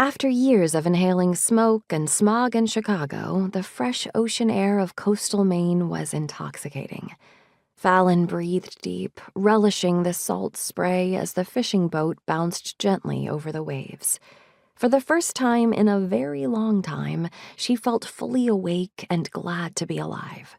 After years of inhaling smoke and smog in Chicago, the fresh ocean air of coastal Maine was intoxicating. Fallyn breathed deep, relishing the salt spray as the fishing boat bounced gently over the waves. For the first time in a very long time, she felt fully awake and glad to be alive.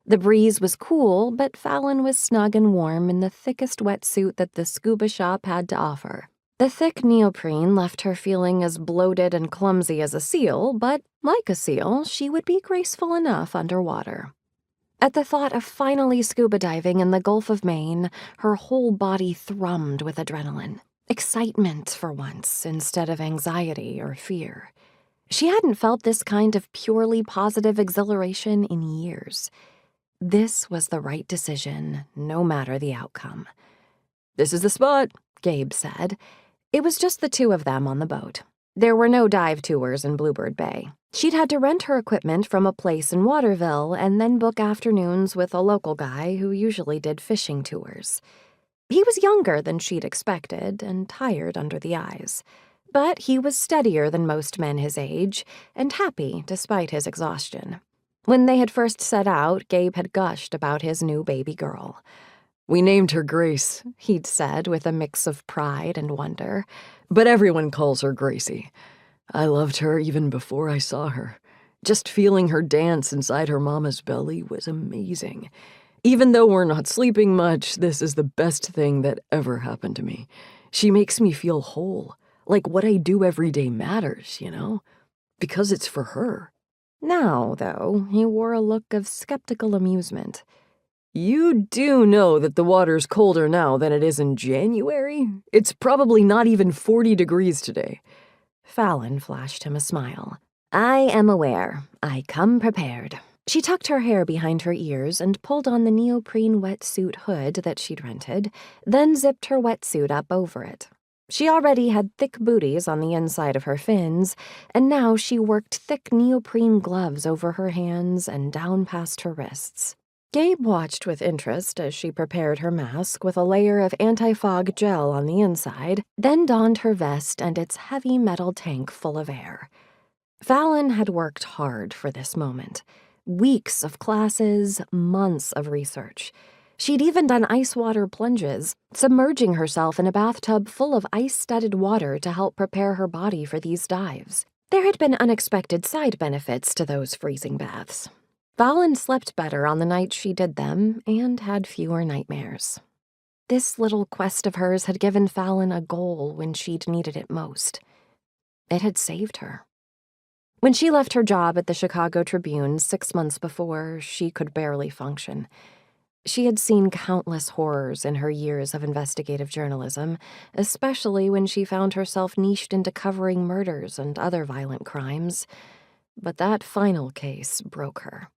The breeze was cool, but Fallyn was snug and warm in the thickest wetsuit that the scuba shop had to offer. The thick neoprene left her feeling as bloated and clumsy as a seal, but like a seal, she would be graceful enough underwater. At the thought of finally scuba diving in the Gulf of Maine, her whole body thrummed with adrenaline. Excitement for once, instead of anxiety or fear. She hadn't felt this kind of purely positive exhilaration in years. This was the right decision, no matter the outcome. "This is the spot," Gabe said. It was just the two of them on the boat. There were no dive tours in Bluebird Bay. She'd had to rent her equipment from a place in Waterville and then book afternoons with a local guy who usually did fishing tours. He was younger than she'd expected and tired under the eyes. But he was steadier than most men his age and happy despite his exhaustion. When they had first set out, Gabe had gushed about his new baby girl. "We named her Grace," he'd said with a mix of pride and wonder. "But everyone calls her Gracie. I loved her even before I saw her. Just feeling her dance inside her mama's belly was amazing. Even though we're not sleeping much, this is the best thing that ever happened to me. She makes me feel whole, like what I do every day matters, because it's for her." Now, though, he wore a look of skeptical amusement. "You do know that the water's colder now than it is in January? It's probably not even 40 degrees today." Fallyn flashed him a smile. "I am aware. I come prepared." She tucked her hair behind her ears and pulled on the neoprene wetsuit hood that she'd rented, then zipped her wetsuit up over it. She already had thick booties on the inside of her fins, and now she worked thick neoprene gloves over her hands and down past her wrists. Gabe watched with interest as she prepared her mask with a layer of anti-fog gel on the inside, then donned her vest and its heavy metal tank full of air. Fallyn had worked hard for this moment. Weeks of classes, months of research. She'd even done ice water plunges, submerging herself in a bathtub full of ice-studded water to help prepare her body for these dives. There had been unexpected side benefits to those freezing baths. Fallyn slept better on the nights she did them and had fewer nightmares. This little quest of hers had given Fallyn a goal when she'd needed it most. It had saved her. When she left her job at the Chicago Tribune 6 months before, she could barely function. She had seen countless horrors in her years of investigative journalism, especially when she found herself niched into covering murders and other violent crimes. But that final case broke her.